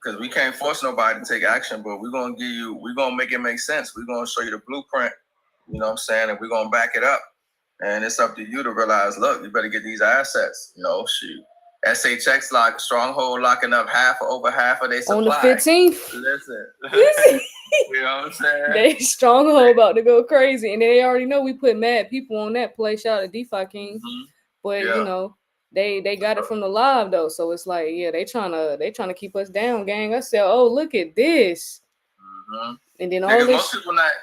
because we can't force nobody to take action, but we're gonna make it make sense. We're gonna show you the blueprint, you know what I'm saying, and we're gonna back it up. And it's up to you to realize, look, you better get these assets. You know, shoot. SHX Stronghold locking up over half of their supply. On the 15th. Listen. You know what I'm saying? They Stronghold about to go crazy. And they already know we put mad people on that play. Shout out to DeFi King. Mm-hmm. But you know, they got it from the live though. So it's like, yeah, they trying to keep us down, gang. I said, oh, look at this. Mm-hmm. And then all this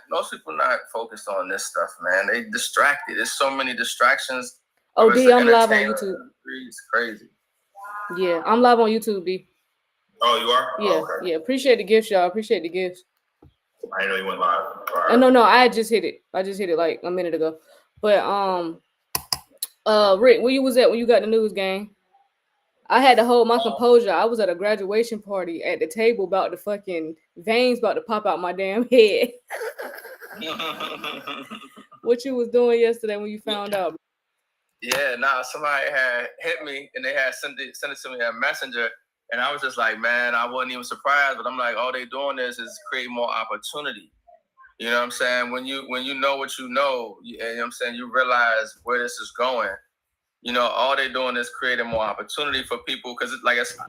most people not focused on this stuff, man. They distracted. There's so many distractions. Oh, D, I'm live on YouTube. It's crazy. Yeah, I'm live on YouTube, B. Oh, you are? Yeah, oh, okay. Yeah. Appreciate the gifts, y'all. Appreciate the gifts. I didn't know you went live. Right. No, I just hit it. I just hit it like a minute ago. But Rick, where you was at when you got the news, gang? I had to hold my composure. I was at a graduation party at the table about the fucking veins about to pop out my damn head. What you was doing yesterday when you found out? Yeah, somebody had hit me and they had sent it to me on Messenger, and I was just like, man, I wasn't even surprised, but I'm like, all they doing is create more opportunity. You know what I'm saying? When you know what you know, you know what I'm saying, you realize where this is going. You know, all they're doing is creating more opportunity for people, because it's like it's less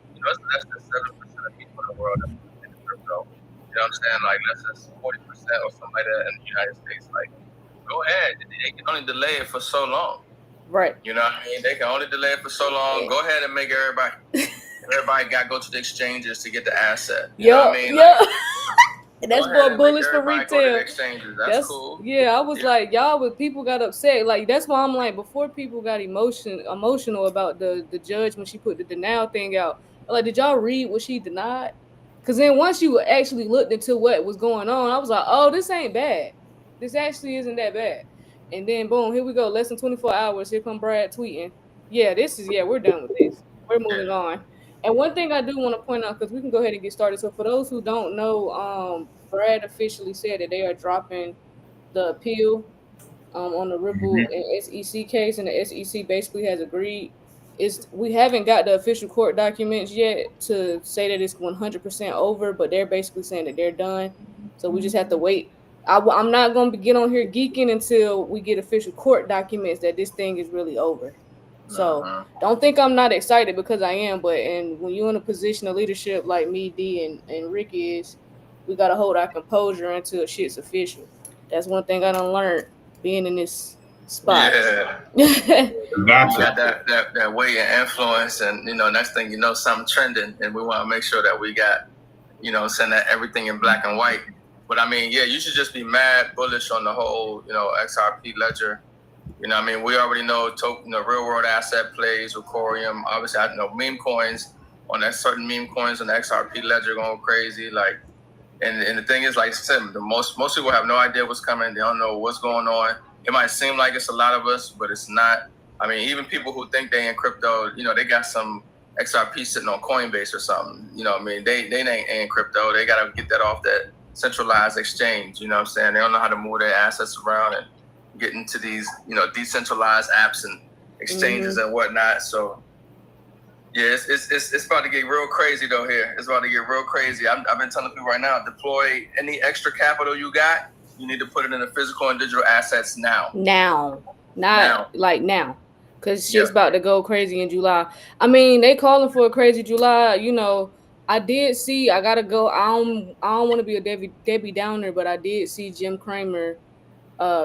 than 7% of people in the world in crypto. You know what I'm saying? Like less than 40% or something like that in the United States. Like, go ahead. They can only delay it for so long. Right. You know what I mean? They can only delay it for so long. Yeah. Go ahead and make everybody got to go to the exchanges to get the asset. You know what I mean? Like, that's more bullish for retail. That's cool. Yeah, I was like, y'all, but people got upset. Like, that's why I'm like, before people got emotional about the judge when she put the denial thing out, like, did y'all read what she denied? Because then once you actually looked into what was going on, I was like, oh, this ain't bad. This actually isn't that bad. And then boom, here we go. Less than 24 hours. Here come Brad tweeting. Yeah, we're done with this. We're moving on. And one thing I do want to point out, because we can go ahead and get started. So for those who don't know, Brad officially said that they are dropping the appeal on the Ripple and SEC case, and the SEC basically has agreed. We haven't got the official court documents yet to say that it's 100% over, but they're basically saying that they're done. So we just have to wait. I'm not going to get on here geeking until we get official court documents that this thing is really over. So don't think I'm not excited, because I am. But when you're in a position of leadership like me, D, and Rick is, we got to hold our composure until shit's official. That's one thing I done learned being in this spot. Yeah. You got that weight and influence, and next thing you know, something trending, and we want to make sure that we got, send that everything in black and white. But I mean, yeah, you should just be mad bullish on the whole, XRP ledger. You know, I mean, we already know real world asset plays with Corium. Obviously, I know meme coins on that, certain meme coins on the XRP ledger going crazy. Like, and the thing is, like I said, most people have no idea what's coming. They don't know what's going on. It might seem like it's a lot of us, but it's not. I mean, even people who think they in crypto, they got some XRP sitting on Coinbase or something. You know what I mean? They ain't in crypto. They got to get that off that centralized exchange. You know what I'm saying? They don't know how to move their assets around and get into these, decentralized apps and exchanges and whatnot. So, yeah, it's about to get real crazy though here. It's about to get real crazy. I've been telling people right now, deploy any extra capital you got. You need to put it in the physical and digital assets now. Not like now. Because shit's about to go crazy in July. I mean, they calling for a crazy July. I did see, I gotta go. I don't want to be a Debbie Downer, but I did see Jim Cramer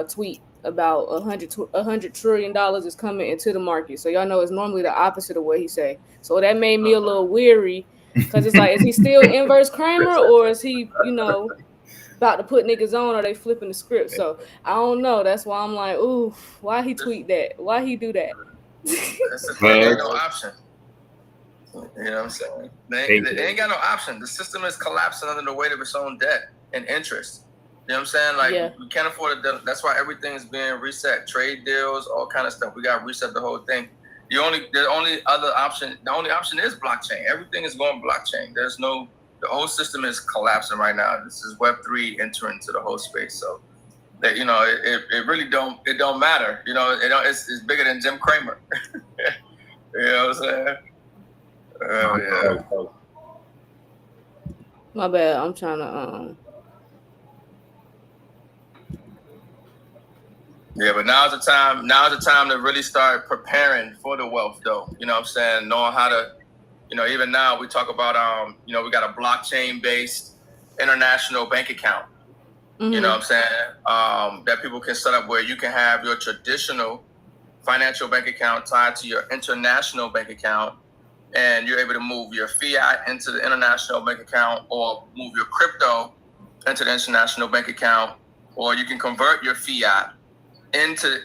tweet about $100 trillion is coming into the market. So y'all know it's normally the opposite of what he say. So that made me a little weary, because it's like, is he still inverse Cramer, or is he, about to put niggas on, or they flipping the script? So I don't know. That's why I'm like, ooh, why he tweet that? Why he do that? There's no option. You know what I'm saying? They ain't got no option. The system is collapsing under the weight of its own debt and interest. You know what I'm saying? Like, we can't afford it. That's why everything is being reset. Trade deals, all kind of stuff. We got to reset the whole thing. The only option is blockchain. Everything is going blockchain. The whole system is collapsing right now. This is Web3 entering into the whole space. So that, it really don't matter. It's bigger than Jim Cramer. You know what I'm saying? My bad. I'm trying to Yeah, but now's the time. Now's the time to really start preparing for the wealth, though. You know what I'm saying? Knowing how to, even now we talk about, we got a blockchain-based international bank account. Mm-hmm. You know what I'm saying? That people can set up where you can have your traditional financial bank account tied to your international bank account, and you're able to move your fiat into the international bank account, or move your crypto into the international bank account, or you can convert your fiat into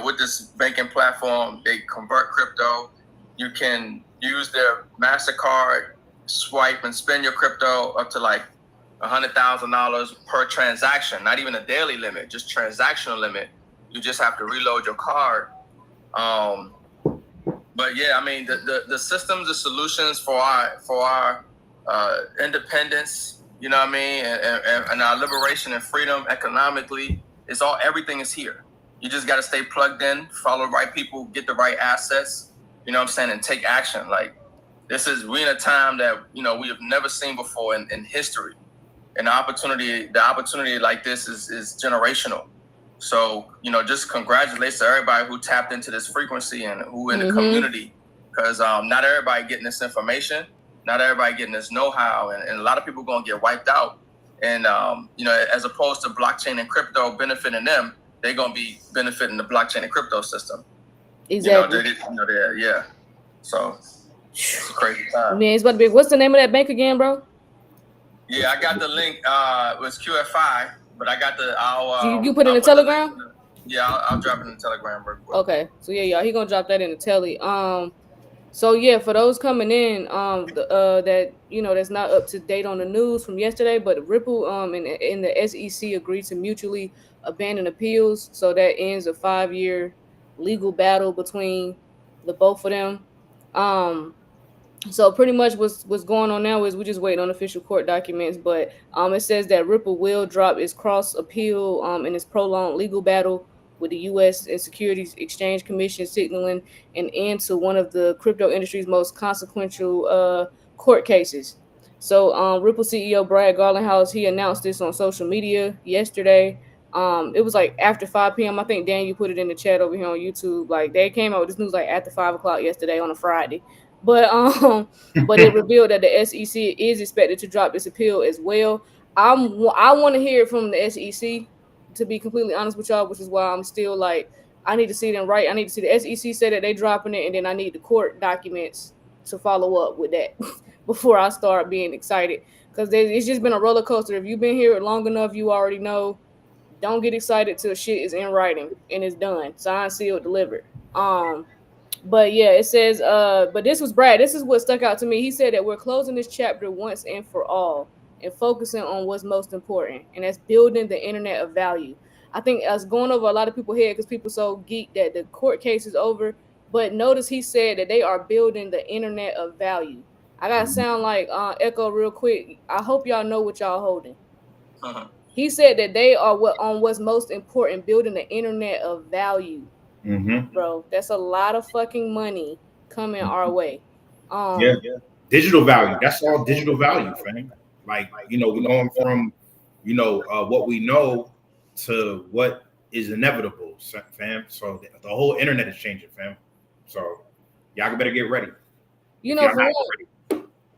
with this banking platform. They convert crypto. You can use their MasterCard, swipe and spend your crypto up to like $100,000 per transaction. Not even a daily limit, just transactional limit. You just have to reload your card. But yeah, I mean the systems, the solutions for our independence, you know what I mean, and our liberation and freedom economically, everything is here. You just got to stay plugged in, follow the right people, get the right assets, you know what I'm saying, and take action. Like we in a time that we have never seen before in history, and the opportunity like this is generational. So, just congratulations to everybody who tapped into this frequency and who in the community, because not everybody getting this information, not everybody getting this know-how, and a lot of people going to get wiped out. And, as opposed to blockchain and crypto benefiting them, they're going to be benefiting the blockchain and crypto system. Exactly. Yeah. So, it's a crazy time. Man, it's about to be. What's the name of that bank again, bro? Yeah, I got the link. It was QFI, but I got the. You put it in the Telegram? Yeah, I'll drop it in the Telegram real quick. Okay, so yeah, y'all, he gonna drop that in the Telly. So yeah, for those coming in, that that's not up to date on the news from yesterday, but Ripple, and the SEC agreed to mutually abandon appeals, so that ends a 5-year legal battle between the both of them. So pretty much what's going on now is we're just waiting on official court documents, but it says that Ripple will drop its cross appeal in its prolonged legal battle with the U.S. and Securities Exchange Commission, signaling an end to one of the crypto industry's most consequential court cases. So Ripple CEO Brad Garlinghouse, he announced this on social media yesterday. It was like after 5 p.m. I think Dan, you put it in the chat over here on YouTube. Like they came out with this news like after 5 o'clock yesterday on a Friday. But it revealed that the SEC is expected to drop this appeal as well. I want to hear it from the SEC, to be completely honest with y'all, which is why I'm still like, I need to see them right. I need to see the SEC say that they dropping it, and then I need the court documents to follow up with that before I start being excited, because it's just been a roller coaster. If you've been here long enough, you already know. Don't get excited till shit is in writing and it's done, signed, sealed, delivered. But yeah, it says, but this was Brad. This is what stuck out to me. He said that we're closing this chapter once and for all and focusing on what's most important, and that's building the internet of value. I think that's going over a lot of people's head because people so geeked that the court case is over. But notice he said that they are building the internet of value. I gotta sound like Echo real quick. I hope y'all know what y'all holding. He said that they are what's most important, building the internet of value. Bro, that's a lot of fucking money coming our way. Yeah, digital value. That's all digital value, fam. Like, we're going from, what we know to what is inevitable, fam. So the whole internet is changing, fam. So y'all better get ready.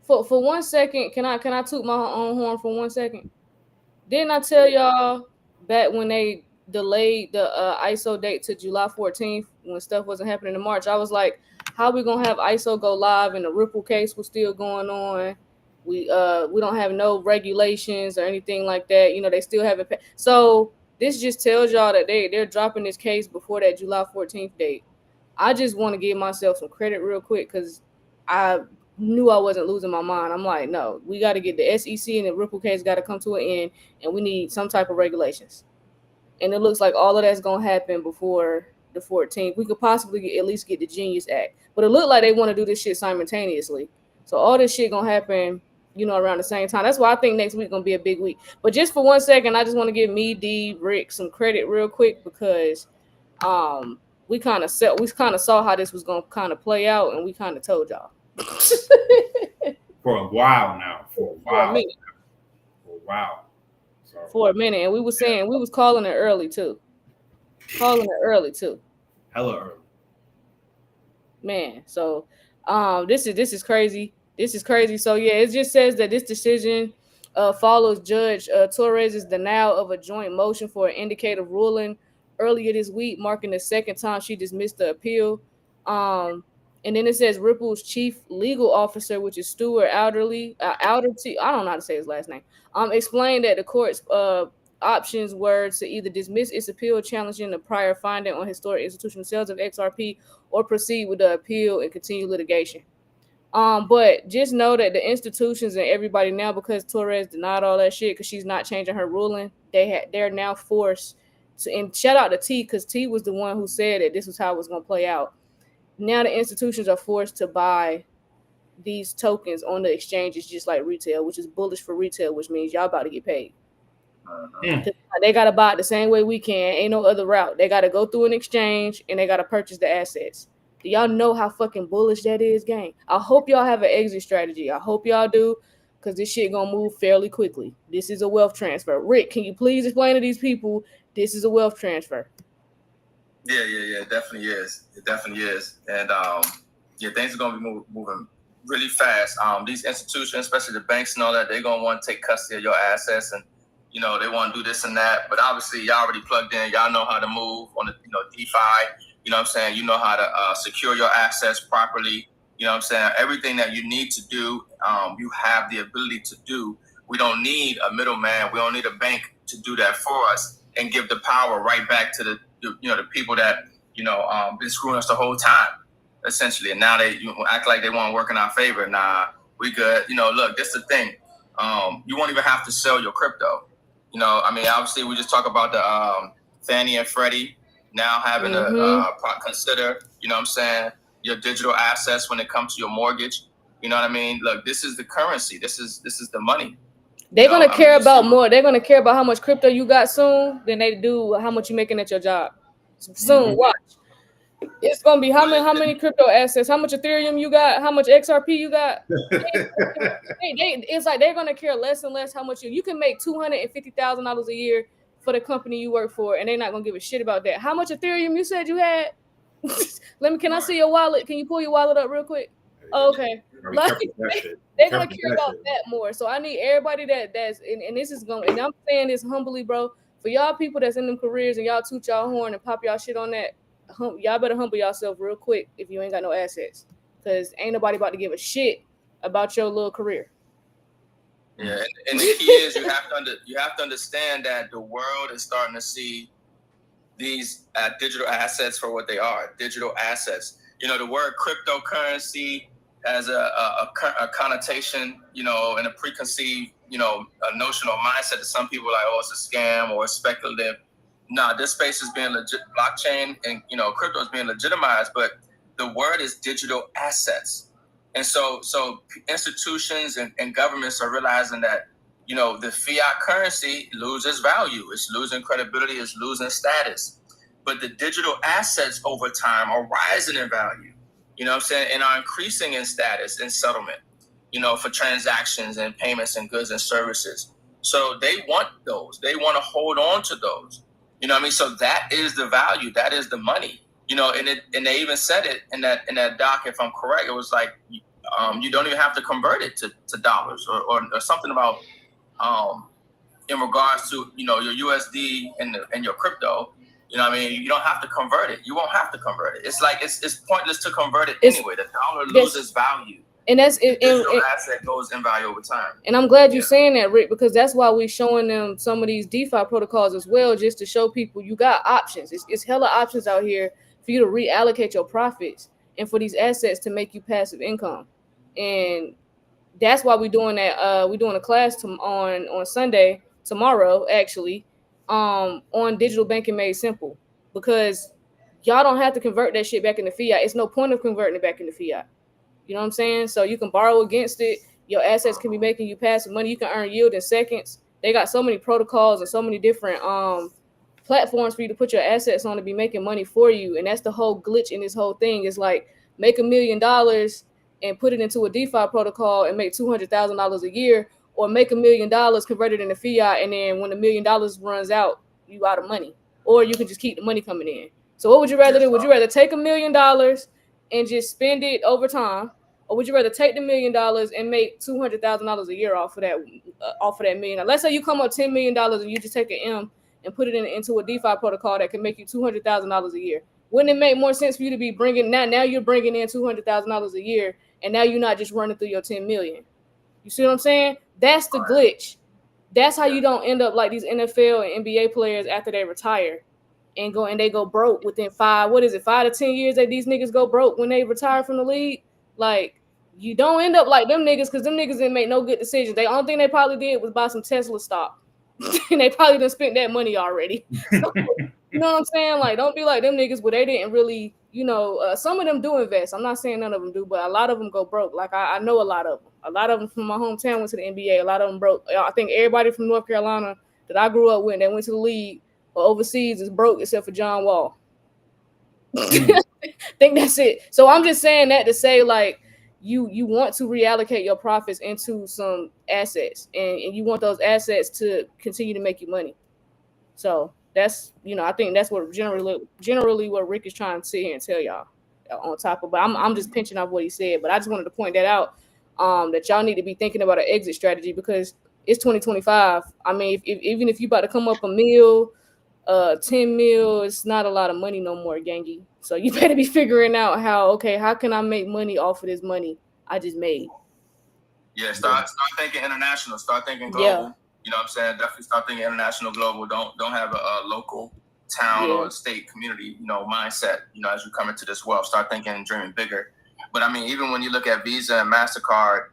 For 1 second, can I toot my own horn for 1 second? Didn't I tell y'all back when they delayed the ISO date to July 14th when stuff wasn't happening in March? I was like, how we gonna have ISO go live and the Ripple case was still going on? We don't have no regulations or anything like that. They still haven't. So this just tells y'all that they're dropping this case before that July 14th date. I just want to give myself some credit real quick because I knew I wasn't losing my mind. I'm like, no, we got to get the SEC and the Ripple case got to come to an end, and we need some type of regulations. And it looks like all of that's going to happen before the 14th. We could possibly at least get the Genius Act. But it looked like they want to do this shit simultaneously. So all this shit going to happen, around the same time. That's why I think next week going to be a big week. But just for 1 second, I just want to give me, D, Rick some credit real quick because we kind of saw how this was going to kind of play out, and we kind of told y'all. For a while now. for a minute. Wow. So, for a minute, and we were saying we was calling it early too. Hella early. Man, so this is crazy. This is crazy. So yeah, it just says that this decision follows Judge Torres's denial of a joint motion for an indicative ruling earlier this week, marking the second time she dismissed the appeal. And then it says Ripple's chief legal officer, which is Stuart Alderty, I don't know how to say his last name, explained that the court's options were to either dismiss its appeal challenging the prior finding on historic institutional sales of XRP or proceed with the appeal and continue litigation. But just know that the institutions and everybody now, because Torres denied all that shit because she's not changing her ruling, they're now forced to, and shout out to T, because T was the one who said that this was how it was going to play out. Now the institutions are forced to buy these tokens on the exchanges just like retail, which is bullish for retail, which means y'all about to get paid. They got to buy it the same way we can. Ain't no other route. They got to go through an exchange and they got to purchase the assets. Do y'all know how fucking bullish that is, gang? I hope y'all have an exit strategy. I hope y'all do, because this shit gonna move fairly quickly. This is a wealth transfer. Rick, can you please explain to these people this is a wealth transfer? Yeah, it definitely is. And things are gonna be moving really fast. These institutions, especially the banks and all that, they're gonna want to take custody of your assets, and they want to do this and that. But obviously, y'all already plugged in. Y'all know how to move on the DeFi. You know what I'm saying? You know how to secure your assets properly. You know what I'm saying? Everything that you need to do, you have the ability to do. We don't need a middleman. We don't need a bank to do that for us and give the power right back to the people that been screwing us the whole time, essentially. And now they act like they want to work in our favor. Nah, we good. Look, this is the thing. You won't even have to sell your crypto. Obviously, we just talk about the Fannie and Freddie now having to consider, your digital assets when it comes to your mortgage. You know what I mean? Look, this is the currency. This is the money. They're gonna care about more. They're gonna care about how much crypto you got soon than they do how much you're making at your job. Soon, watch. It's gonna be how many crypto assets, how much Ethereum you got, how much XRP you got. It's like they're gonna care less and less how much you can make $250,000 a year for the company you work for, and they're not gonna give a shit about that. How much Ethereum you said you had? Can I see your wallet? Can you pull your wallet up real quick? Oh, okay. They're gonna care about that more. So I need everybody that's and this is going, and I'm saying this humbly, bro. For y'all people that's in them careers and y'all toot y'all horn and pop y'all shit on that, y'all better humble yourself real quick if you ain't got no assets, because ain't nobody about to give a shit about your little career. Yeah, and the key is you have to understand that the world is starting to see these digital assets for what they are, digital assets. The word cryptocurrency has a connotation, and a preconceived, a notional mindset that some people are like, oh, it's a scam or it's speculative. Nah, this space is being legit. Blockchain and crypto is being legitimized, but the word is digital assets. And so institutions and governments are realizing that the fiat currency loses value, it's losing credibility, it's losing status. But the digital assets over time are rising in value, and are increasing in status and settlement, for transactions and payments and goods and services. So they want those. They want to hold on to those. So that is the value. That is the money. And they even said it in that doc, if I'm correct, it was like you don't even have to convert it to dollars or something about in regards to your USD and your crypto. You don't have to convert it. You won't have to convert it. It's like it's pointless to convert it anyway. The dollar loses value. And that's it. The asset goes in value over time. And I'm glad you're saying that, Rick, because that's why we're showing them some of these DeFi protocols as well, just to show people you got options. It's hella options out here for you to reallocate your profits and for these assets to make you passive income. And that's why we're doing that. We're doing a class on Sunday, tomorrow, actually, on digital banking made simple, because y'all don't have to convert that shit back into fiat. It's no point of converting it back into fiat. You know what I'm saying? So you can borrow against it. Your assets can be making you passive money. You can earn yield in seconds. They got so many protocols and so many different platforms for you to put your assets on to be making money for you. And that's the whole glitch in this whole thing. It's like make $1 million and put it into a DeFi protocol and make $200,000 a year, or make $1 million converted into fiat, and then when $1 million runs out, you out of money, or you can just keep the money coming in. So what would you rather do? Would you rather take $1 million and just spend it over time, or would you rather take the $1 million and make $200,000 a year off of that $1 million? Let's say you come up $10 million and you just take an M and put it into a DeFi protocol that can make you $200,000 a year. Wouldn't it make more sense for you to be bringing now you're bringing in $200,000 a year, and now you're not just running through your 10 million? You see what I'm saying? That's the glitch. That's how you don't end up like these NFL and NBA players after they retire and they go broke within 5 to 10 years that these niggas go broke when they retire from the league. Like, you don't end up like them niggas, because them niggas didn't make no good decisions. The only thing they probably did was buy some Tesla stock. And they probably done spent that money already. So, you know what I'm saying? Like, don't be like them niggas where they didn't really, some of them do invest. I'm not saying none of them do, but a lot of them go broke. Like, I know a lot of them. A lot of them from my hometown went to the NBA. A lot of them broke. I think everybody from North Carolina that I grew up with that went to the league or overseas is broke except for John Wall. I think that's it. So I'm just saying that to say, like, you want to reallocate your profits into some assets, and you want those assets to continue to make you money. So that's, I think that's what generally what Rick is trying to sit here and tell y'all on top of. But I'm just pinching off what he said. But I just wanted to point that out, that y'all need to be thinking about an exit strategy, because it's 2025. I mean, even if you about to come up $1 million, 10 mil, it's not a lot of money no more, gangy. So you better be figuring out how can I make money off of this money I just made? Yeah, start thinking international. Start thinking global. Yeah. You know what I'm saying? Definitely start thinking international, global. Don't have a local town or state community, mindset, as you come into this world. Start thinking and dreaming bigger. But I mean, even when you look at Visa and MasterCard,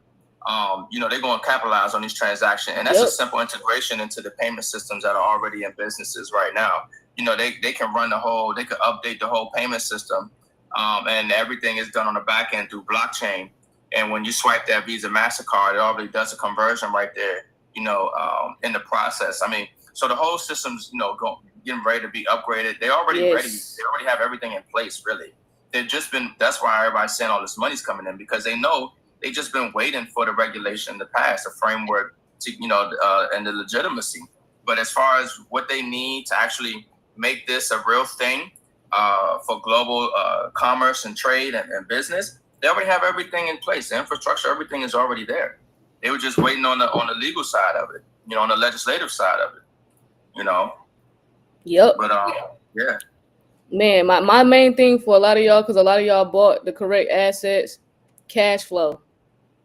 they're going to capitalize on these transactions. And that's a simple integration into the payment systems that are already in businesses right now. They can run they could update the whole payment system. And everything is done on the back end through blockchain. And when you swipe that Visa MasterCard, it already does a conversion right there, in the process. I mean, so the whole system's, getting ready to be upgraded. They're already ready. They already have everything in place, really. That's why everybody's saying all this money's coming in, because they know they've just been waiting for the regulation to pass, the framework to, and the legitimacy. But as far as what they need to actually make this a real thing for global commerce and trade and business, they already have everything in place. The infrastructure, everything is already there. They were just waiting on the legal side of it, on the legislative side of it, Yep. But yeah. Man, my main thing for a lot of y'all, because a lot of y'all bought the correct assets, cash flow.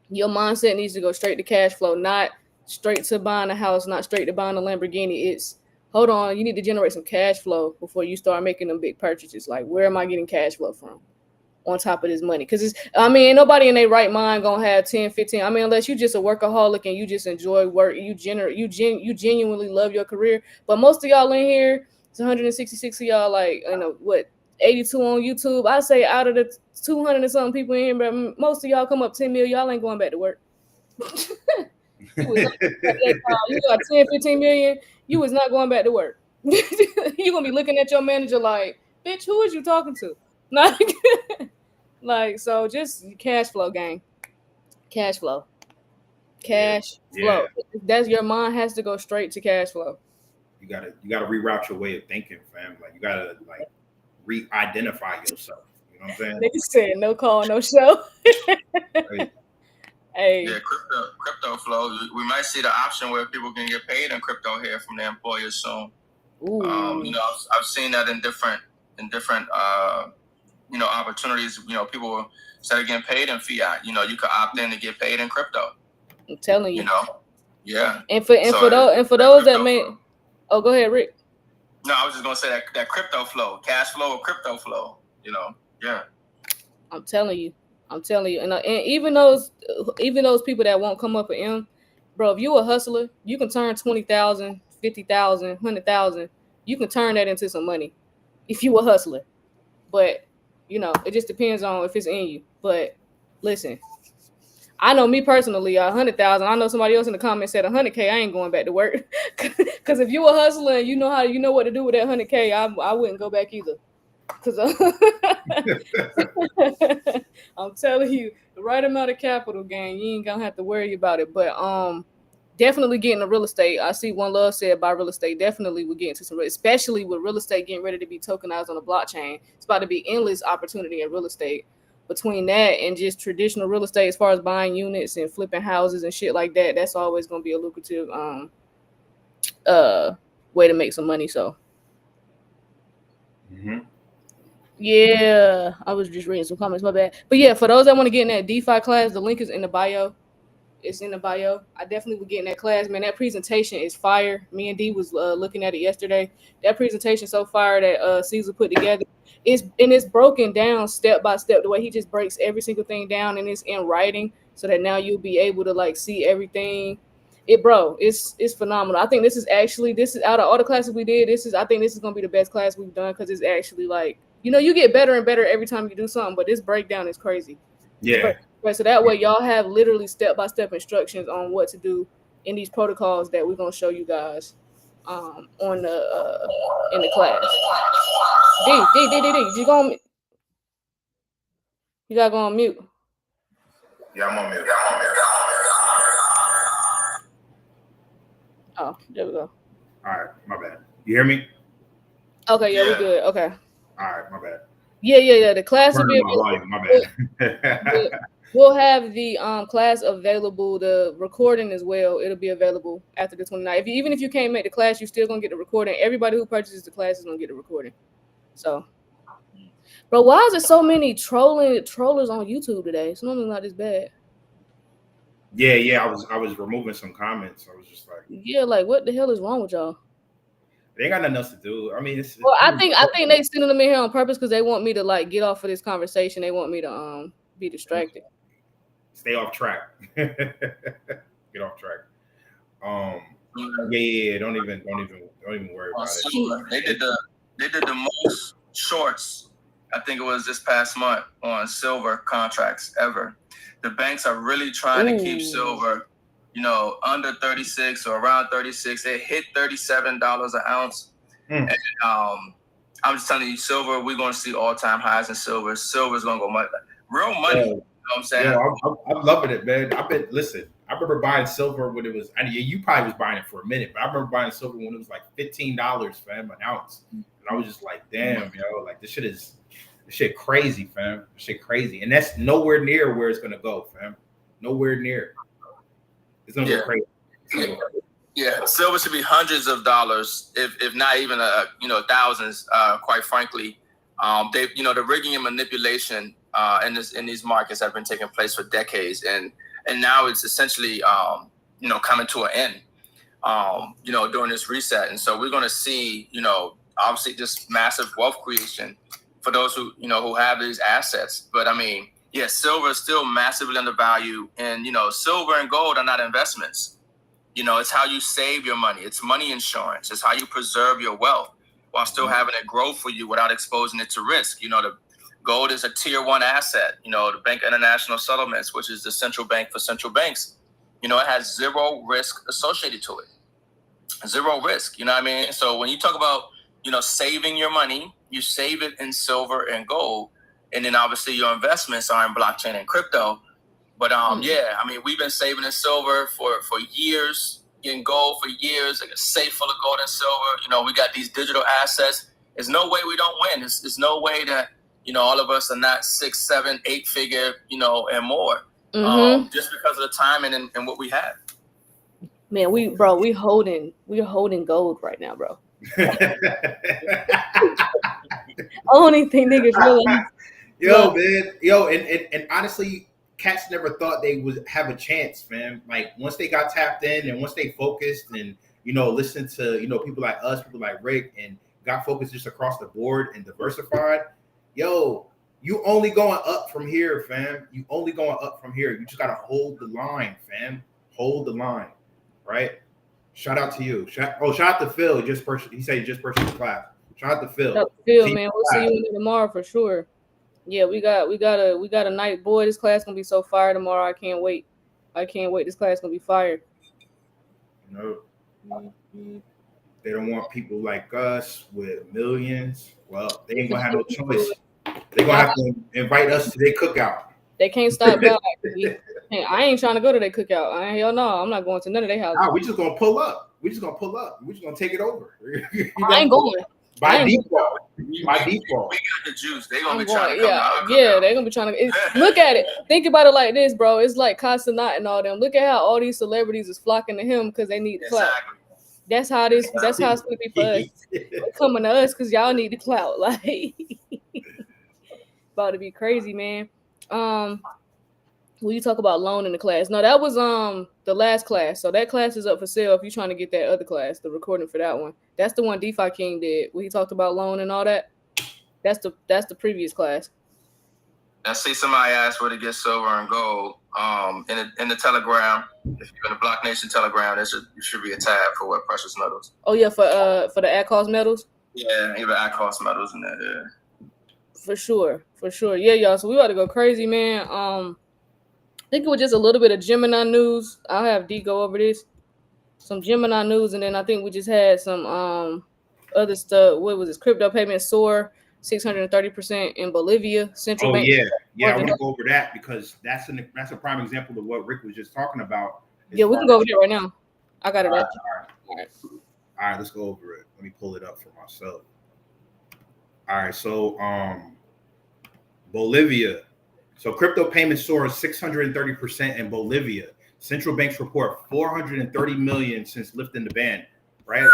Your mindset needs to go straight to cash flow, not straight to buying a house, not straight to buying a Lamborghini. It's, hold on, you need to generate some cash flow before you start making them big purchases. Like, where am I getting cash flow from on top of this money? Because ain't nobody in their right mind gonna have 10, 15. I mean, unless you just a workaholic and you just enjoy work, you genuinely love your career. But most of y'all in here, it's 166 of y'all, like, 82 on YouTube. I say out of the 200 and something people in here, but most of y'all come up 10 million, y'all ain't going back to work. You got 10, 15 million, you was not going back to work. You're gonna be looking at your manager like, bitch, who is you talking to? Like, so just cash flow, gang. Cash flow. Flow. That's your mind has to go straight to cash flow. You gotta reroute your way of thinking, fam. Like, you gotta re-identify yourself. You know what I'm saying? They said no call, no show. Hey. Yeah, crypto flow. We might see the option where people can get paid in crypto here from their employers soon. I've seen that in different opportunities. People instead of getting paid in fiat, you could opt in to get paid in crypto. I'm telling you. Yeah. And for those that may, oh, go ahead, Rick. No, I was just gonna say that crypto flow, cash flow or crypto flow. Yeah. I'm telling you, and even those people that won't come up with M, bro. If you a hustler, you can turn 20,000, 50,000, 100,000. You can turn that into some money if you a hustler. But it just depends on if it's in you. But listen, I know me personally, 100,000. I know somebody else in the comments said 100K. I ain't going back to work, because if you a hustler and you know what to do with that 100K, I wouldn't go back either. Because I'm telling you, the right amount of capital gain, you ain't gonna have to worry about it. But definitely get into real estate. I see One Love said buy real estate. Definitely would get into some, especially with real estate getting ready to be tokenized on the blockchain. It's about to be endless opportunity in real estate. Between that and just traditional real estate, as far as buying units and flipping houses and shit like that, that's always going to be a lucrative way to make some money. So yeah, I was just reading some comments, my bad. But yeah, for those that want to get in that DeFi class, the link is in the bio. It's in the bio. I definitely would get in that class, man. That presentation is fire. Me and D was looking at it yesterday. That presentation so fire that Caesar put together. It's broken down step by step. The way he just breaks every single thing down, and it's in writing, so that now you'll be able to like see everything. It's phenomenal. I think this is out of all the classes we did. I think this is gonna be the best class we've done because it's actually like, you get better and better every time you do something. But this breakdown is crazy. Yeah. Right, so that way y'all have literally step-by-step instructions on what to do in these protocols that we're gonna show you guys on the in the class. D, you gotta go on mute. Yeah, I'm on mute. Oh, there we go. All right, my bad. You hear me? Okay, yeah, we're good. Okay. All right, my bad. Yeah. The class will be volume, my bad. We'll have the class available, the recording as well. It'll be available after the 29th. Even if you can't make the class, you're still gonna get the recording. Everybody who purchases the class is gonna get the recording. So, bro, why is there so many trollers on YouTube today? It's normally not this bad. Yeah. I was removing some comments. I was just like, yeah, like what the hell is wrong with y'all? They ain't got nothing else to do. I mean, I think they sending them in here on purpose because they want me to like get off of this conversation. They want me to be distracted. Stay off track. Get off track. Yeah. Don't even worry about it. They did the most shorts. I think it was this past month on silver contracts ever. The banks are really trying to keep silver, under 36 or around 36. It hit $37 an ounce. And I'm just telling you, silver, we're going to see all-time highs in silver. Silver's going to go much. Real money. You know what I'm saying? I'm loving it, man. I remember buying silver when it was, you probably was buying it for a minute, but I remember buying silver when it was like $15, fam, an ounce. And I was just like, damn, like this shit crazy, fam. This shit crazy. And that's nowhere near where it's going to go, fam. Nowhere near. It's going to go crazy. Yeah, silver should be hundreds of dollars, if not even thousands. Quite frankly, the rigging and manipulation in these markets have been taking place for decades, and now it's essentially coming to an end. During this reset, and so we're going to see obviously just massive wealth creation for those who have these assets. But I mean, yeah, silver is still massively undervalued, and silver and gold are not investments. It's how you save your money. It's money insurance. It's how you preserve your wealth while still having it grow for you without exposing it to risk. The gold is a tier 1 asset. The Bank of International Settlements, which is the central bank for central banks, it has zero risk associated to it. Zero risk. You know what I mean? So when you talk about, saving your money, you save it in silver and gold. And then obviously your investments are in blockchain and crypto. But we've been saving in silver for years, getting gold for years, like a safe full of gold and silver. We got these digital assets. There's no way we don't win. There's no way that, all of us are not 6, 7, 8 figure, and more, just because of the timing and what we have. Man, we're holding gold right now, bro. Only thing niggas realize. And honestly, cats never thought they would have a chance, man. Like once they got tapped in and once they focused and listened to people like us, people like Rick, and got focused just across the board and diversified, you only going up from here, fam. You only going up from here. You just gotta hold the line, fam. Hold the line, right? Shout out to you. Shout out to Phil. He said he just purchased the class. Shout out to Phil. Shout out to Phil, man. We'll see you in there tomorrow for sure. Yeah, we got a night. Boy, this class gonna be so fire tomorrow. I can't wait. This class gonna be fire. They don't want people like us with millions. Well, they ain't gonna have no choice. They're gonna have to invite us to their cookout. They can't stop God. I ain't trying to go to their cookout. Hell no, I'm not going to none of their houses. Nah, we just gonna pull up. We just gonna take it over. I ain't going. By default. By default. We got the juice. They gonna be trying to come to our cookout. Yeah, they're gonna be trying to. Look at it. Think about it like this, bro. It's like Casanat and all them. Look at how all these celebrities is flocking to him because they need the clout. That's how this. That's how it's gonna be for us. They're coming to us because y'all need the clout. Like, about to be crazy, man. When you talk about loan in the class, no, that was the last class. So that class is up for sale if you're trying to get that other class, the recording for that one. That's the one DeFi King did when he talked about loan and all that. That's the previous class. I see somebody asked where to get silver and gold. In the Telegram, if you're in the Block Nation Telegram, there should be a tab for what precious metals. Oh yeah, for the at cost metals. Yeah, even at cost metals in there. Yeah. For sure. Yeah, y'all. So we about to go crazy, man. I think it was just a little bit of Gemini news. I'll have D go over this. Some Gemini news, and then I think we just had some other stuff. What was this? Crypto payments soar 630% in Bolivia. Central bank. Yeah. I want to go over that because that's a prime example of what Rick was just talking about. Yeah, we can go over there right now. I got it. All right, let's go over it. Let me pull it up for myself. All right, so Bolivia. So crypto payments soar 630% in Bolivia. Central banks report 430 million since lifting the ban, right?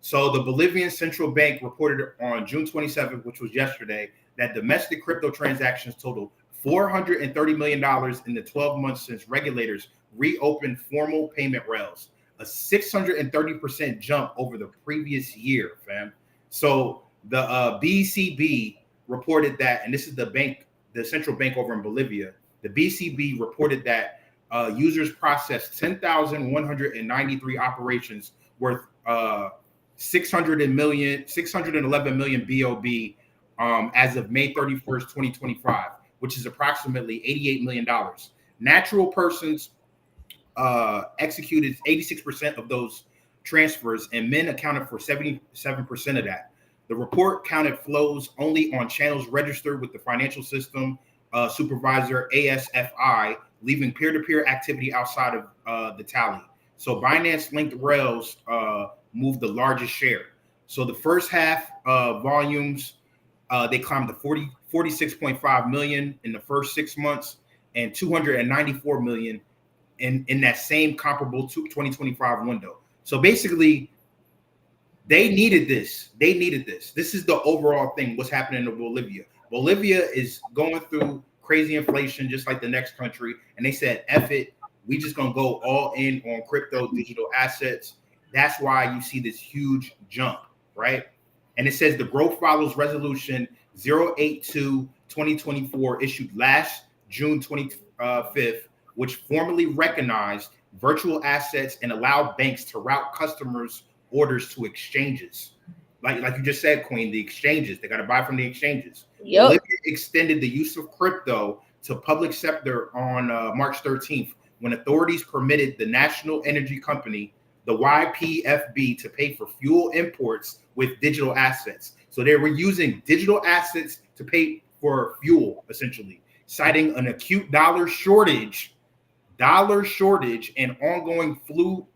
So the Bolivian central bank reported on June 27th, which was yesterday, that domestic crypto transactions totaled $430 million in the 12 months since regulators reopened formal payment rails, a 630% jump over the previous year, fam. So the BCB reported that, and this is the bank, the central bank over in Bolivia, the BCB reported that users processed 10,193 operations worth 611 million BOB as of May 31st, 2025, which is approximately $88 million. Natural persons executed 86% of those transfers, and men accounted for 77% of that. The report counted flows only on channels registered with the financial system supervisor ASFI, leaving peer-to-peer activity outside of the tally. So Binance-linked rails moved the largest share. So the first half volumes, they climbed to 46.5 million in the first 6 months and 294 million in that same comparable 2025 window. So basically, they needed this. This is the overall thing, what's happening in Bolivia. Bolivia is going through crazy inflation, just like the next country. And they said, F it, we just going to go all in on crypto digital assets. That's why you see this huge jump, right? And it says the growth follows resolution 082-2024 issued last June 25th, which formally recognized virtual assets and allowed banks to route customers' orders to exchanges. Like you just said, Queen, the exchanges, they got to buy from the exchanges. Yep. Bolivia extended the use of crypto to public sector on March 13th, when authorities permitted the national energy company, the YPFB, to pay for fuel imports with digital assets. So they were using digital assets to pay for fuel, essentially, citing an acute dollar shortage and ongoing fuel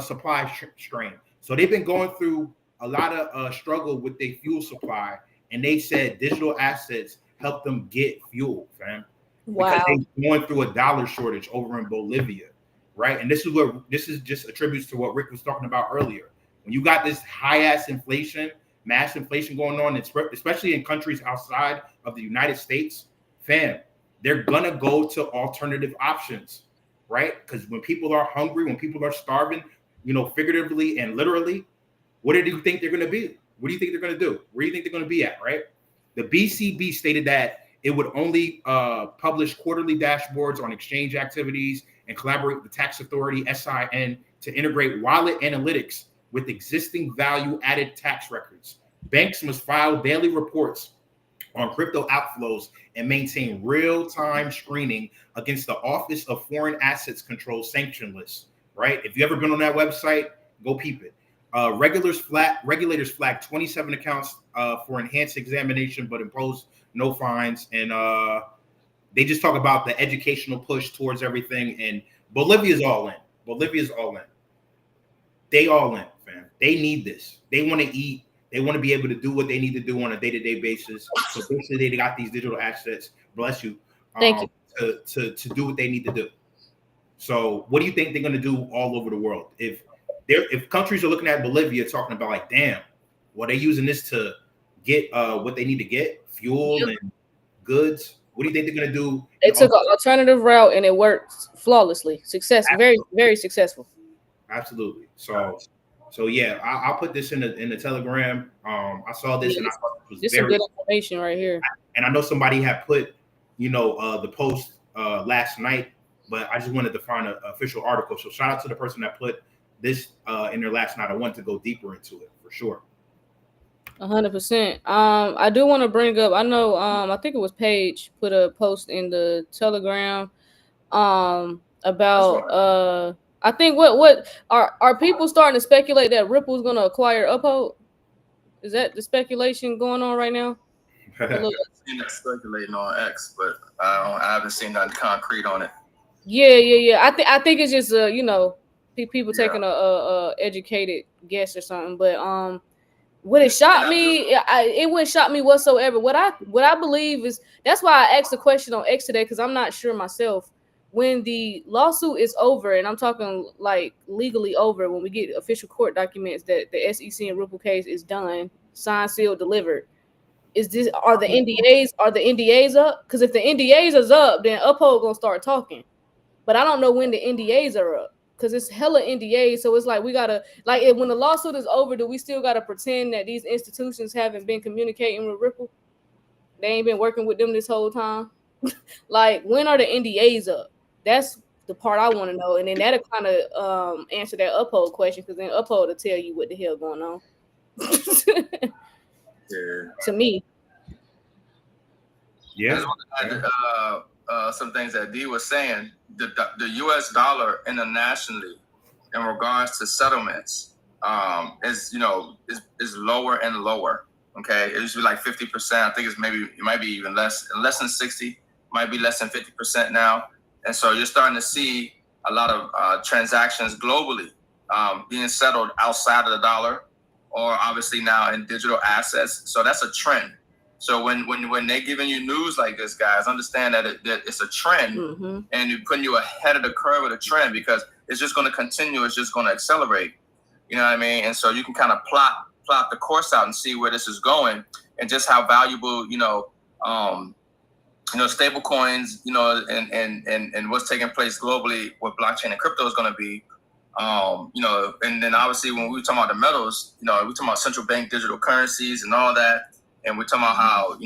supply strain. So they've been going through a lot of struggle with their fuel supply, and they said digital assets help them get fuel, fam. Wow. Because they're going through a dollar shortage over in Bolivia, right? And this is just attributes to what Rick was talking about earlier. When you got this high-ass inflation, mass inflation going on, especially in countries outside of the United States, fam, they're gonna go to alternative options, right? Because when people are hungry, when people are starving, figuratively and literally, what do you think they're gonna be? What do you think they're gonna do? Where do you think they're gonna be at, right? The BCB stated that it would only publish quarterly dashboards on exchange activities and collaborate with the tax authority, SIN, to integrate wallet analytics with existing value-added tax records. Banks must file daily reports on crypto outflows and maintain real-time screening against the Office of Foreign Assets Control sanction list, right? If you ever been on that website, go peep it. Regulators flagged 27 accounts for enhanced examination, but imposed no fines. And they just talk about the educational push towards everything, and Bolivia's all in. Bolivia's all in. They all in, fam. They need this. They want to eat. They want to be able to do what they need to do on a day-to-day basis. So basically, they got these digital assets. Bless you. Thank you. To do what they need to do. So, what do you think they're going to do all over the world? If countries are looking at Bolivia, talking about like, damn, well, they're using this to get what they need to get, fuel and goods. What do you think they're going to do? They took an alternative route and it worked flawlessly. Very, very successful. Absolutely. So yeah, I'll put this in the Telegram. I saw this and I thought it was this some good information right here. And I know somebody had put, the post last night, but I just wanted to find an official article. So shout out to the person that put this in there last night. I wanted to go deeper into it for sure. 100%. I do want to bring up. I know. I think it was Paige put a post in the Telegram. About. I think what are people starting to speculate that Ripple's going to acquire Uphold? Is that the speculation going on right now? I've seen that speculating on X, but I haven't seen nothing concrete on it. Yeah. I think it's just people taking a educated guess or something. But would it shock me? It wouldn't shock me whatsoever. What I believe is that's why I asked the question on X today, because I'm not sure myself. When the lawsuit is over, and I'm talking like legally over, when we get official court documents that the SEC and Ripple case is done, signed, sealed, delivered, are the NDAs up? Because if the NDAs is up, then Uphold gonna start talking. But I don't know when the NDAs are up, because it's hella NDAs. So it's like we gotta when the lawsuit is over, do we still gotta pretend that these institutions haven't been communicating with Ripple? They ain't been working with them this whole time. Like, when are the NDAs up? That's the part I want to know, and then that'll kind of answer that Uphold question, because then Uphold will tell you what the hell going on. To me. Yeah. Some things that D was saying. The U.S. dollar internationally, in regards to settlements, is lower and lower. Okay, it used to be like 50%. I think it might be even less than 60. Might be less than 50% now. And so you're starting to see a lot of transactions globally being settled outside of the dollar, or obviously now in digital assets. So that's a trend. So when they're giving you news like this, guys, understand that it's a trend, and you're putting you ahead of the curve of the trend, because it's just going to continue. It's just going to accelerate. You know what I mean? And so you can kind of plot the course out and see where this is going, and just how valuable, stable coins, and what's taking place globally with blockchain and crypto is going to be, and then obviously when we were talking about the metals, we're talking about central bank digital currencies and all that. And we're talking about how,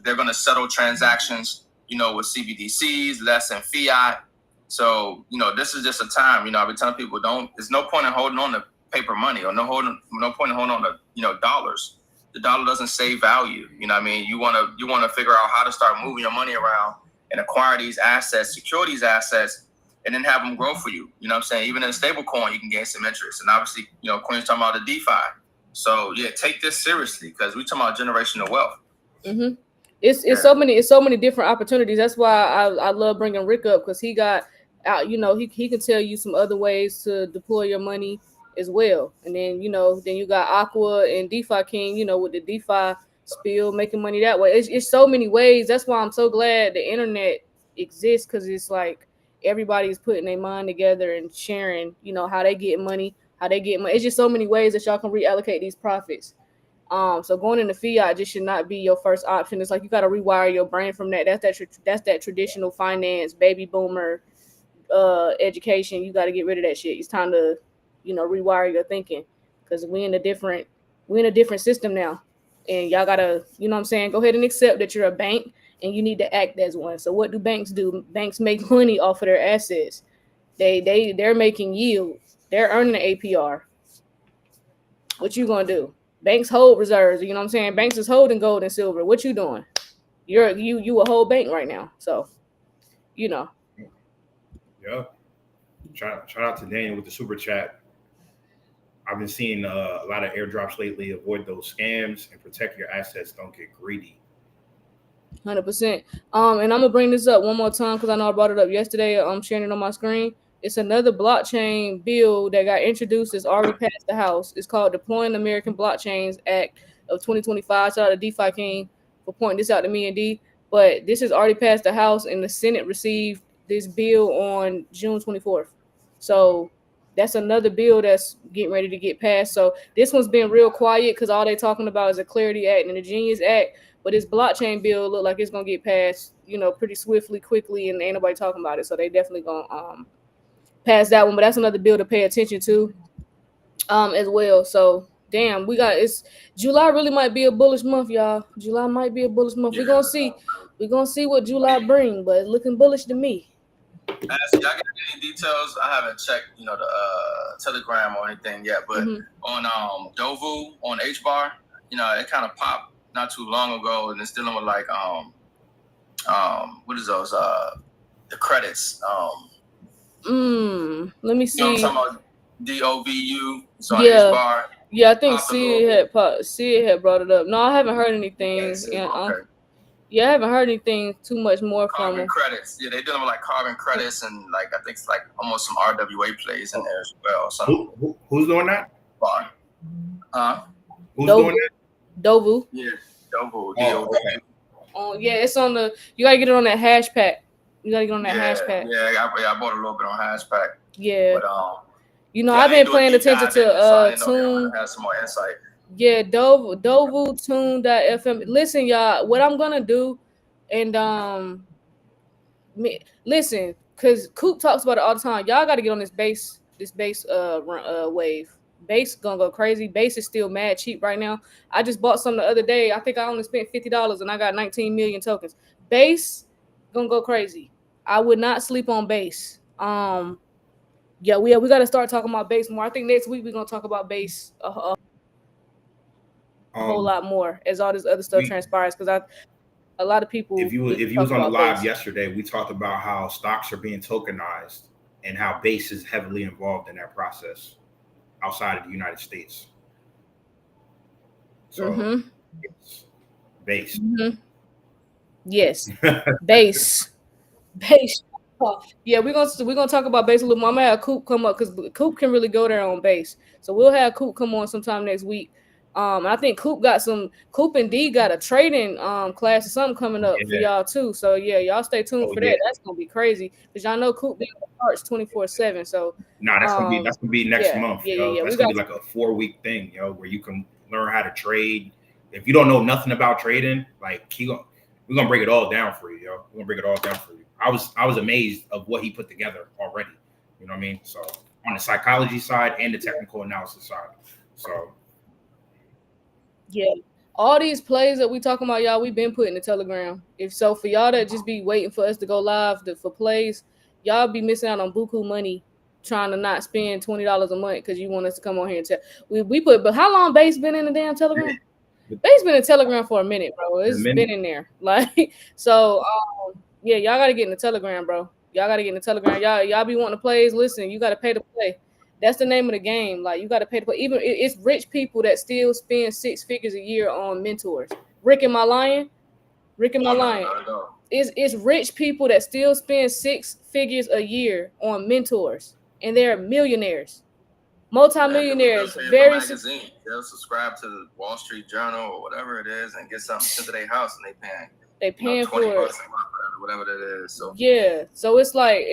they're going to settle transactions, with CBDCs, less than fiat. So, this is just a time, I've been telling people, there's no point in holding on to paper money, or no point in holding on to, dollars. The dollar doesn't save value. You know what I mean? You want to figure out how to start moving your money around and acquire these assets, secure these assets, and then have them grow for you. You know what I'm saying? Even in a stable coin, you can gain some interest. And obviously, Queen's talking about the DeFi. So yeah, take this seriously, because we're talking about generational wealth. Mm-hmm. It's so many different opportunities. That's why I love bringing Rick up, because he got out. He can tell you some other ways to deploy your money as well. And then then you got Aqua and DeFi King, with the DeFi spill, making money that way. It's so many ways. That's why I'm so glad the internet exists, because it's like everybody's putting their mind together and sharing, how they get money. It's just so many ways that y'all can reallocate these profits. So going into fiat just should not be your first option. It's like you got to rewire your brain from that. That's that traditional finance baby boomer education. You got to get rid of that shit. It's time to rewire your thinking, because we in a different system now, and y'all gotta go ahead and accept that you're a bank and you need to act as one. So what do? Banks make money off of their assets. They're making yield. They're earning an APR. What you gonna do? Banks hold reserves. Banks is holding gold and silver. What you doing? You a whole bank right now. So Yeah. Shout out to Daniel with the super chat. I've been seeing a lot of airdrops lately. Avoid those scams and protect your assets. Don't get greedy. 100%. And I'm gonna bring this up one more time because I know I brought it up yesterday. I'm sharing it on my screen. It's another blockchain bill that got introduced. It's already passed the House. It's called Deploying American Blockchains Act of 2025. Shout out to DeFi King for pointing this out to me and D. But this has already passed the House, and the Senate received this bill on June 24th. So that's another bill that's getting ready to get passed. So this one's been real quiet because all they're talking about is a Clarity Act and the Genius Act. But this blockchain bill look like it's gonna get passed, pretty swiftly, quickly, and ain't nobody talking about it. So they definitely gonna pass that one. But that's another bill to pay attention to, as well. So damn, it's July really might be a bullish month, y'all. July might be a bullish month. Yeah. We're gonna see what July bring, but it's looking bullish to me. Y'all got any details? I haven't checked, the Telegram or anything yet, but on Dovu on HBAR, it kind of popped not too long ago, and it's dealing with like what is those the credits. Let me see. I'm talking about DOVU. So Yeah. HBAR. Yeah, I think Sid had brought it up. No, I haven't heard anything. Okay. Yeah, I haven't heard anything too much more from carbon credits. Yeah, they're dealing with like carbon credits and like I think it's like almost some RWA plays in there as well. So who's doing that? Who's doing that? Dovu. Yeah, Dovu. Okay. Yeah, it's on the. You gotta get it on that hash pack. You gotta get on that hash pack. Yeah, I bought a little bit on hash pack. Yeah. But I've been paying attention to Tune. Have some more insight. Yeah, Dovu Tune.fm. Listen, y'all, what I'm gonna do, and listen, cause Coop talks about it all the time. Y'all got to get on this base wave. Base gonna go crazy. Base is still mad cheap right now. I just bought some the other day. I think I only spent $50 and I got 19 million tokens. Base gonna go crazy. I would not sleep on Base. Yeah, we got to start talking about Base more. I think next week we're gonna talk about Base a whole lot more as all this other stuff transpires. Because a lot of people. If you was on the live yesterday, we talked about how stocks are being tokenized and how Base is heavily involved in that process outside of the United States. So it's Base. Yes, Base. Yeah, we're gonna talk about Base a little more. I'm gonna have Coop come up because Coop can really go there on Base. So we'll have Coop come on sometime next week. I think Coop and D got a trading class or something coming up for y'all too. So yeah, y'all stay tuned for that. That's gonna be crazy because y'all know Coop be on charts 24/7. So that's gonna be next month. Yeah. That's gonna be like a 4-week thing, where you can learn how to trade. If you don't know nothing about trading, like we're gonna break it all down for you, We're gonna break it all down for you. I was amazed of what he put together already. You know what I mean? So on the psychology side and the technical analysis side. So yeah, all these plays that we talking about, y'all, we've been putting the Telegram. If so, for y'all that just be waiting for us to go live for plays, y'all be missing out on buku money trying to not spend $20 a month because you want us to come on here and tell. We put, but how long Base been in the damn Telegram? Base been in Telegram for a minute, bro. It's been in there, like so. Yeah, y'all gotta get in the Telegram, bro. Y'all gotta get in the Telegram. Y'all be wanting to plays. Listen, you gotta pay to play. That's the name of the game. Like you gotta pay to play. Even it's rich people that still spend 6 figures a year on mentors. Rick and my lion. It's rich people that still spend 6 figures a year on mentors, and they're millionaires, multi-millionaires. They'll subscribe to the Wall Street Journal or whatever it is, and get something sent to their house, and they paying for it. Whatever that is. So yeah, so it's like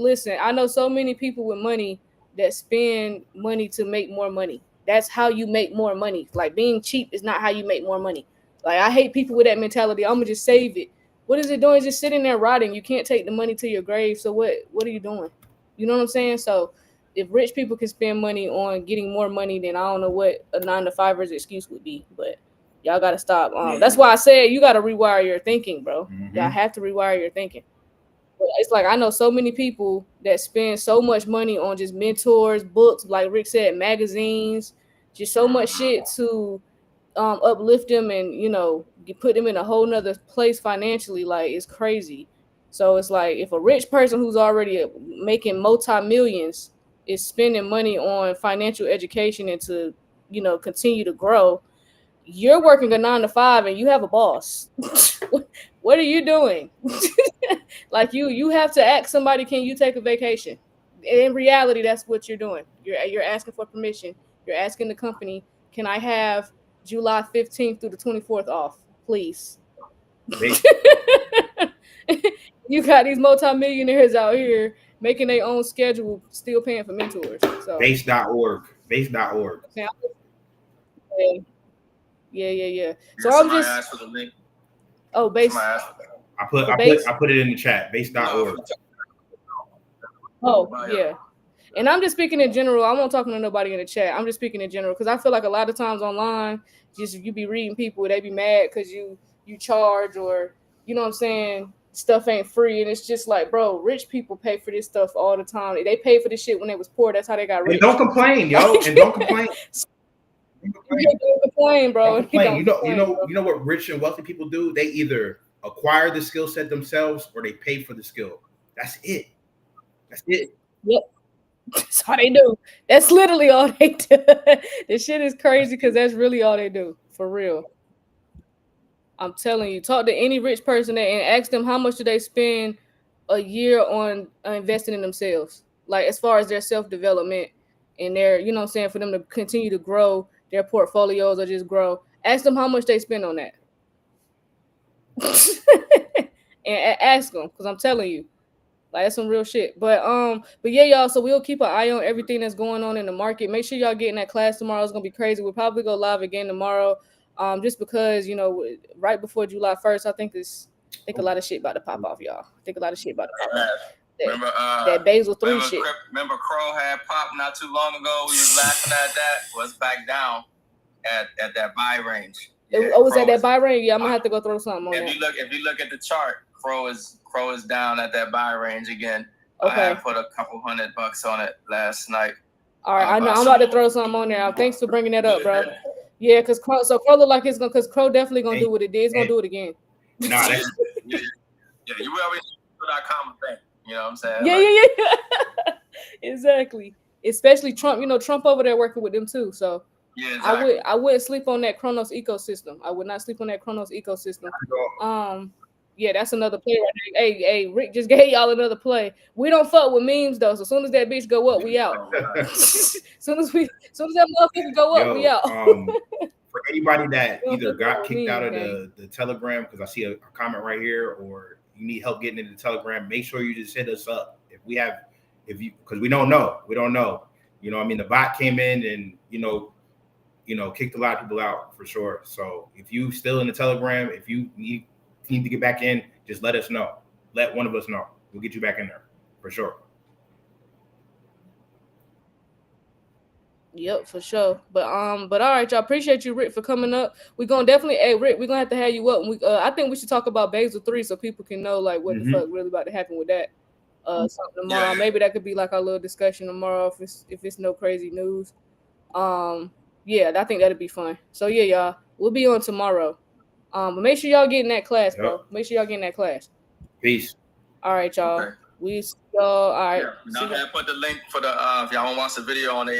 listen, I know so many people with money that spend money to make more money. That's how you make more money. Like being cheap is not how you make more money. Like I hate people with that mentality. I'm gonna just save it. What is it doing? It's just sitting there rotting. You can't take the money to your grave. So what are you doing? You know what I'm saying? So if rich people can spend money on getting more money, then I don't know what a 9-to-5er's excuse would be. But y'all gotta stop. That's why I said you gotta rewire your thinking, bro. Y'all have to rewire your thinking. But it's like I know so many people that spend so much money on just mentors, books, like Rick said, magazines, just so much shit to uplift them and put them in a whole nother place financially. Like it's crazy. So it's like if a rich person who's already making multi-millions is spending money on financial education and to continue to grow. you're working a 9 to 5 and you have a boss. What are you doing? Like you have to ask somebody, can you take a vacation? In reality, that's what you're doing. You're asking for permission. You're asking the company, can I have July 15th through the 24th off, please? You got these multimillionaires out here making their own schedule, still paying for mentors. So Base.org. Base.org. Yeah. So I'm just asked for the link. Oh, base. I put it in the chat. Base.org. Oh, yeah. And I'm just speaking in general. I'm not talking to nobody in the chat. I'm just speaking in general because I feel like a lot of times online, just you be reading people, they be mad because you charge, or you know what I'm saying, stuff ain't free. And it's just like, bro, rich people pay for this stuff all the time. They paid for this shit when they was poor. That's how they got rich. And don't complain, yo. And don't complain. Don't complain, bro. Don't complain. You know what rich and wealthy people do? They either acquire the skill set themselves or they pay for the skill. That's it. Yep. That's all they do. That's literally all they do. This shit is crazy because that's really all they do. For real. I'm telling you, talk to any rich person and ask them how much do they spend a year on investing in themselves. Like as far as their self-development and their, you know what I'm saying, for them to continue to grow their portfolios or just grow. Ask them how much they spend on that. And ask them, because I'm telling you. Like that's some real shit. But yeah, y'all. So we'll keep an eye on everything that's going on in the market. Make sure y'all get in that class tomorrow. It's gonna be crazy. We'll probably go live again tomorrow. Just because, you know, right before July 1st, I think a lot of shit about to pop off, y'all. I think a lot of shit about to pop off. That Basel 3 shit. Remember Crow had popped not too long ago. We was laughing at that. Was back down at that buy range. Yeah, was at that buy range? Yeah, I'm gonna have to go throw something on that. If you look at the chart, Crow is down at that buy range again. Okay. I put a couple $100 on it last night. All right, I know. I'm about to throw something on there. Thanks for bringing that up, bro. Yeah, because Crow look like it's gonna. Because Crow definitely gonna do what it did. It's gonna do it again. Nah, that's yeah. You already put our common thing. You know what I'm saying? Yeah. Exactly. Especially Trump. You know, Trump over there working with them too. So yeah, exactly. I wouldn't sleep on that Kronos ecosystem. I would not sleep on that Kronos ecosystem. Yeah, that's another play right there. Hey, Rick just gave y'all another play. We don't fuck with memes though. So as soon as that bitch go up, we out. soon as that motherfucker go up, we out. For anybody that either got kicked out of the Telegram, because I see a comment right here, or you need help getting into the Telegram, make sure you just hit us up. Because we don't know. You know, I mean, the bot came in and you know, kicked a lot of people out for sure. So if you still in the Telegram, if you need to get back in, just let us know. Let one of us know. We'll get you back in there for sure. Yep, for sure. But all right, y'all. Appreciate you, Rick, for coming up. We're gonna definitely, Rick, we're gonna have to have you up. I think we should talk about Basel 3 so people can know like what the fuck really about to happen with that. Something tomorrow. Yeah. Maybe that could be like our little discussion tomorrow if it's no crazy news. Yeah, I think that'd be fun. So yeah, y'all, we'll be on tomorrow. But make sure y'all get in that class, bro. Make sure y'all get in that class. Peace. All right, y'all. Okay. We see y'all. All right. Now I put the link for the if y'all want to watch the video on a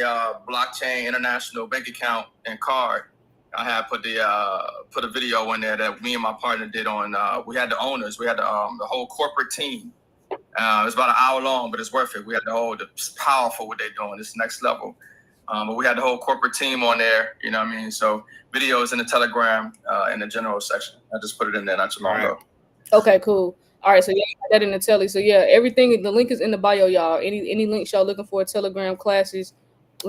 blockchain international bank account and card. I have put a video in there that me and my partner did on. We had the owners. We had the whole corporate team. It was about an hour long, but it's worth it. We had it's powerful what they're doing. It's next level. But we had the whole corporate team on there. You know what I mean? So videos in the Telegram in the general section. I just put it in there not too long ago. Okay, cool. All right, so yeah, that in the telly. So yeah, everything. The link is in the bio, y'all. Any links y'all looking for, Telegram classes,